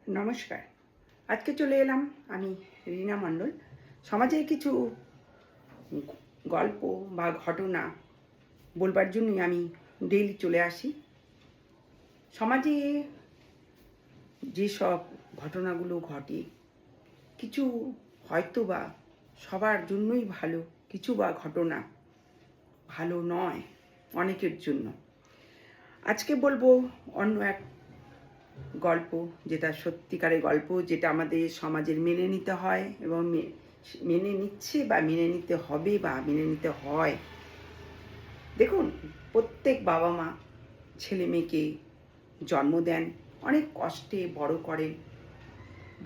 নমস্কার। আজকে চলে এলাম আমি রীনা মণ্ডল। সমাজের কিছু গল্প বা ঘটনা বলবার জন্যই আমি ডেইলি চলে আসি। সমাজে যেসব ঘটনাগুলো ঘটে, কিছু হয়তো বা সবার জন্যই ভালো, কিছু বা ঘটনা ভালো নয় অনেকের জন্য। আজকে বলবো অন্য এক গল্প, যেটা সত্যিকারের গল্প, যেটা আমাদের সমাজের মেনে নিতে হয় এবং মেনে নিচ্ছে বা মেনে নিতে হবে বা মেনে নিতে হয়। দেখুন, প্রত্যেক বাবা মা ছেলে মেয়েকে জন্ম দেন, অনেক কষ্টে বড় করেন।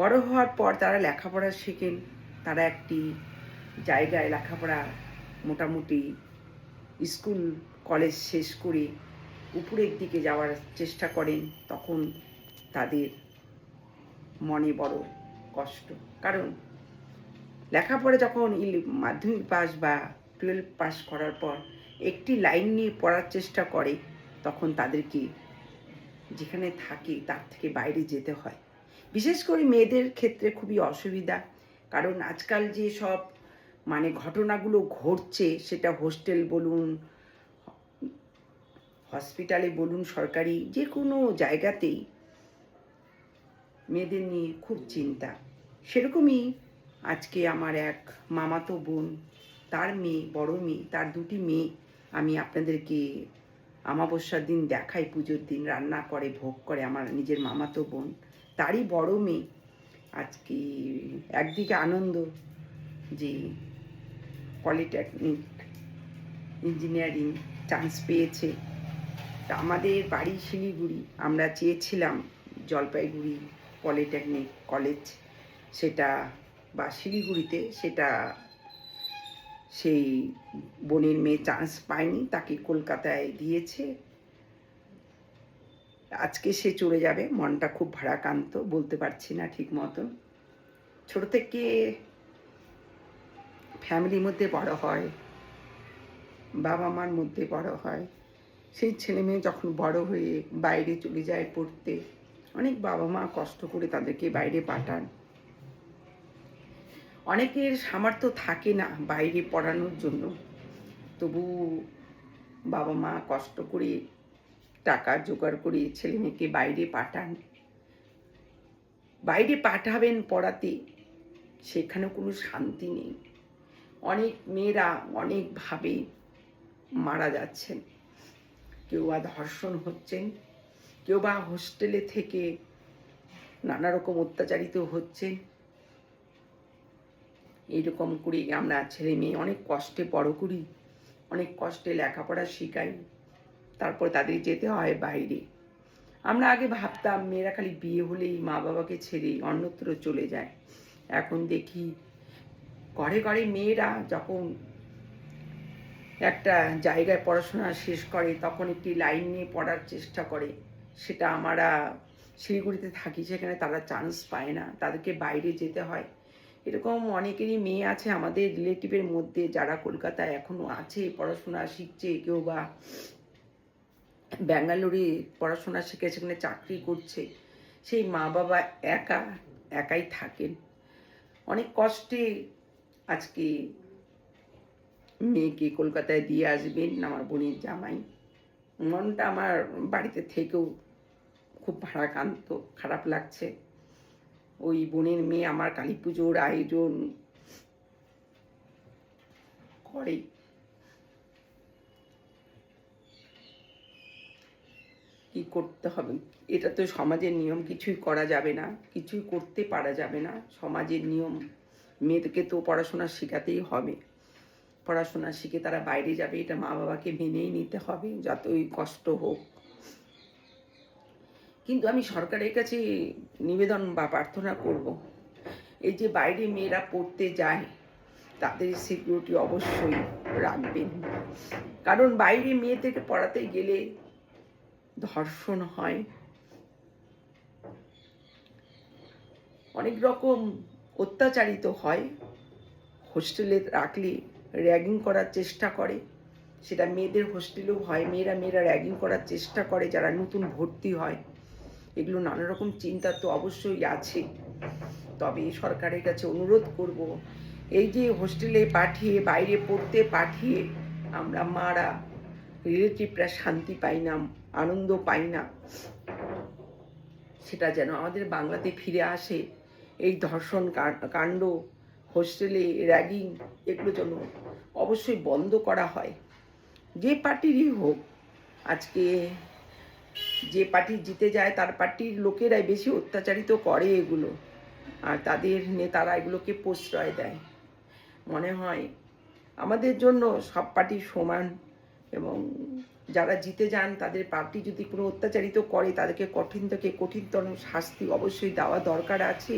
বড় হওয়ার পর তারা লেখাপড়া শেখেন, তারা একটি জায়গায় লেখাপড়া মোটামুটি স্কুল কলেজ শেষ করে উপরের দিকে যাওয়ার চেষ্টা করেন। তখন তাদের মনে বড় কষ্ট, কারণ লেখাপড়া যখন মাধ্যমিক পাস বা 12 পাস করার পর একটি লাইন নিয়ে পড়ার চেষ্টা করে, তখন তাদেরকে যেখানে থাকে তার থেকে বাইরে যেতে হয়। বিশেষ করে মেয়েদের ক্ষেত্রে খুবই অসুবিধা, কারণ আজকাল যে সব ঘটনাগুলো ঘটছে, সেটা হোস্টেল বলুন, হসপিটালে বলুন, সরকারি যে কোনো জায়গাতেই মেয়েদের নিয়ে খুব চিন্তা। সেরকমই আজকে আমার এক মামাতো বোন, তার মেয়ে, বড় মেয়ে, তার দুটি মেয়ে আমি আপনাদেরকে আমাবস্যার দিন দেখাই, পুজোর দিন রান্না করে ভোগ করে আমার নিজের মামাতো বোন, তারই বড় মেয়ে। আজকে একদিকে আনন্দ যে পলিটেকনিক ইঞ্জিনিয়ারিং চান্স পেয়েছে। তা আমাদের বাড়ি শিলিগুড়ি, আমরা চেয়েছিলাম জলপাইগুড়ি পলিটেকনিক কলেজ, সেটা বা শিলিগুড়িতে, সেটা সেই বোনের মেয়ে চান্স পায়নি, তাকে কলকাতায় দিয়েছে। আজকে সে চলে যাবে, মনটা খুব ভারাক্রান্ত, বলতে পারছি না ঠিক মতন। ছোট থেকে ফ্যামিলির মধ্যে বড় হয়, বাবা মার মধ্যে বড় হয়, সেই ছেলে মেয়ে যখন বড় হয়ে বাইরে চলে যায় পড়তে, অনেক বাবা মা কষ্ট করে তাদেরকে বাইরে পাঠান। অনেকের সামর্থ্য থাকে না বাইরে পড়ানোর জন্য, তবু বাবা মা কষ্ট করে টাকা জোগাড় করে ছেলে মেয়েকে বাইরে পাঠান। বাইরে পাঠাবেন পড়াতে, সেখানে কোনো শান্তি নেই। অনেক মেয়েরা অনেকভাবে মারা যাচ্ছেন, কেউ বা ধর্ষণ হচ্ছেন, কেউ বা হোস্টেলে থেকে নানা রকম অত্যাচারিত হচ্ছে। এইরকম করে আমরা ছেলে মেয়ে অনেক কষ্টে বড় করি, অনেক কষ্টে লেখাপড়া শেখাই, তারপর তাদের যেতে হয় বাইরে। আমরা আগে ভাবতাম মেয়েরা খালি বিয়ে হলেই মা বাবাকে ছেড়ে অন্যত্র চলে যায়। এখন দেখি ঘরে ঘরে মেয়েরা যখন একটা জায়গায় পড়াশোনা শেষ করে, তখন একটি লাইন নিয়ে পড়ার চেষ্টা করে। সেটা আমরা শিলিগুড়িতে থাকি, সেখানে তারা চান্স পায় না, তাদেরকে বাইরে যেতে হয়। এরকম অনেকেরই মেয়ে আছে আমাদের রিলেটিভের মধ্যে, যারা কলকাতায় এখনও আছে, পড়াশোনা শিখছে, কেউ বা ব্যাঙ্গালোরে পড়াশোনা শিখে সেখানে চাকরি করছে। সেই মা বাবা একাই থাকেন। অনেক কষ্টে আজকে মেয়েকে কলকাতায় দিয়ে আসবেন আমার বোনের জামাই। মনটা আমার বাড়িতে থেকেও খুব ভারাক্রান্ত, খারাপ লাগছে। ওই বোনের মেয়ে আমার কালী পুজোর আয়োজন করে। কি করতে হবে, এটা তো সমাজের নিয়ম, কিছুই করা যাবে না, কিছুই করতে পারা যাবে না। সমাজের নিয়ম, মেয়েদেরকে তো পড়াশোনা শেখাতেই হবে। পড়াশোনা শিখে তারা বাইরে যাবে, এটা মা বাবাকে মেনেই নিতে হবে, যতই কষ্ট হোক। কিন্তু আমি সরকারের কাছে নিবেদন বা প্রার্থনা করব, এই যে বাইরে মেয়েরা পড়তে যায়, তাদের সিকিউরিটি অবশ্যই রাখবেন। কারণ বাইরে মেয়েদেরকে পড়াতে গেলে ধর্ষণ হয়, অনেক রকম অত্যাচারিত হয়। হোস্টেলে রাখলে র্যাগিং করার চেষ্টা করে, সেটা মেয়েদের হোস্টেলেও হয়। মেয়েরা র্যাগিং করার চেষ্টা করে যারা নতুন ভর্তি হয়। এগুলো নানা রকম চিন্তা তো অবশ্যই আছে। তবে সরকারের কাছে অনুরোধ করব, এই যে হোস্টেলে পাঠিয়ে, বাইরে পড়তে পাঠিয়ে আমরা মারা, রিলেটিভরা শান্তি পাই না, আনন্দ পাই না, সেটা যেন আমাদের বাংলাতে ফিরে আসে। এই ধর্ষণ কাণ্ড, হোস্টেলে র্যাগিং, এগুলো যেন অবশ্যই বন্ধ করা হয়, যে পার্টিরই হোক। আজকে যে পার্টি জিতে যায় তার পার্টির লোকেরাই বেশি অত্যাচারিত করে এগুলো, আর তাদের নেতারা এগুলোকে প্রশ্রয় দেয়। মনে হয় আমাদের জন্য সব পার্টি সমান, এবং যারা জিতে যান তাদের পার্টি যদি কোনো অত্যাচারিত করে তাদেরকে কঠিন থেকে কঠিনতর শাস্তি অবশ্যই দেওয়া দরকার আছে।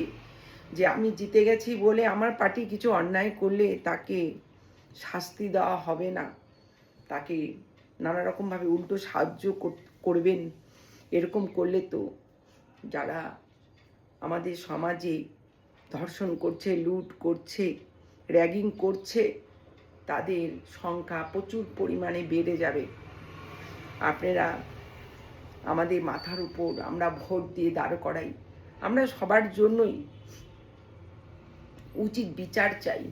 যে আমি জিতে গেছি বলে আমার পার্টি কিছু অন্যায় করলে তাকে শাস্তি দেওয়া হবে না, তাকে নানা রকমভাবে উল্টো সাহায্য করবেন। এরকম করলে তো যারা আমাদের সমাজে ধর্ষণ করছে, লুট করছে, র্যাগিং করছে, তাদের সংখ্যা প্রচুর পরিমাণে বেড়ে যাবে। আপনারা আমাদের মাথার উপর আমরা ভোট দিয়ে দাঁড় করাই, আমরা সবার জন্যই উচিত বিচার চাই।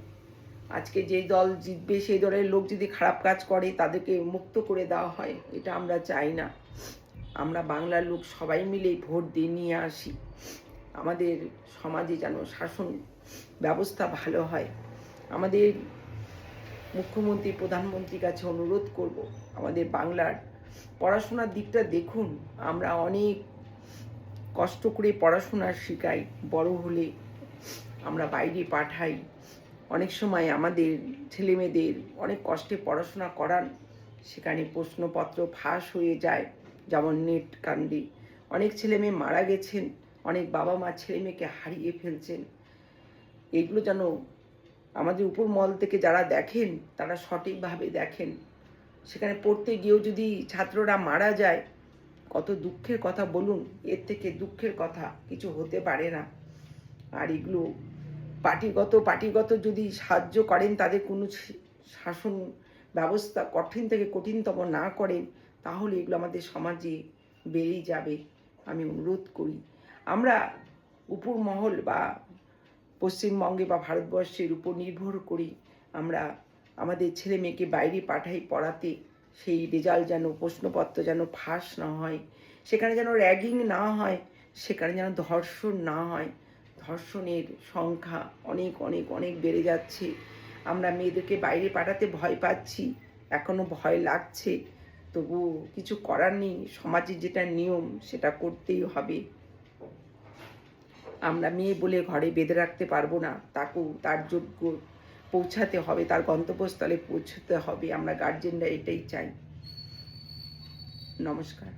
আজকে যে দল জিতবে সেই দলের লোক যদি খারাপ কাজ করে তাদেরকে মুক্ত করে দেওয়া হয়, এটা আমরা চাই না। আমরা বাংলার লোক সবাই মিলে ভোট দিয়ে নিয়ে আসি, আমাদের সমাজে যেন শাসন ব্যবস্থা ভালো হয়। আমাদের মুখ্যমন্ত্রী, প্রধানমন্ত্রীর কাছে অনুরোধ করব, আমাদের বাংলার পড়াশোনার দিকটা দেখুন। আমরা অনেক কষ্ট করে পড়াশোনা শেখাই, বড় হলে আমরা বাইরে পাঠাই। অনেক সময় আমাদের ছেলেমেয়েদের অনেক কষ্টে পড়াশোনা করান, সেখানে প্রশ্নপত্র ফাঁস হয়ে যায়, যেমন নেট কাণ্ডে অনেক ছেলেমেয়ে মারা গেছেন, অনেক বাবা মা ছেলেমেয়েকে হারিয়ে ফেলছেন। এগুলো যেন আমাদের উপর মহল থেকে যারা দেখেন তারা সঠিকভাবে দেখেন। সেখানে পড়তে গিয়েও যদি ছাত্ররা মারা যায়, কত দুঃখের কথা বলুন, এর থেকে দুঃখের কথা কিছু হতে পারে না। আর এগুলো পার্টিগত যদি সাহায্য করেন, তাদের কোনো শাসন ব্যবস্থা কঠিন থেকে কঠিনতম না করেন, তাহলে এগুলো আমাদের সমাজে বেড়েই যাবে। আমি অনুরোধ করি, আমরা উপর মহল বা পশ্চিমবঙ্গে বা ভারতবর্ষের উপর নির্ভর করি আমরা আমাদের ছেলে মেয়েকে বাইরে পাঠাই পড়াতে, সেই রেজাল্ট যেন, প্রশ্নপত্র যেন ফাঁস না হয়, সেখানে যেন র্যাগিং না হয়, সেখানে যেন ধর্ষণ না হয়। ধর্ষণের সংখ্যা অনেক অনেক অনেক বেড়ে যাচ্ছে। আমরা মেয়েদেরকে বাইরে পাঠাতে ভয় পাচ্ছি, এখনও ভয় লাগছে, তবু কিছু করার নেই, সমাজের যেটা নিয়ম সেটা করতেই হবে। আমরা মেয়ে বলে ঘরে বেঁধে রাখতে পারবো না, তাকেও তার যোগ্য পৌঁছাতে হবে, তার গন্তব্যস্থলে পৌঁছতে হবে। আমরা গার্জেনরা এটাই চাই। নমস্কার।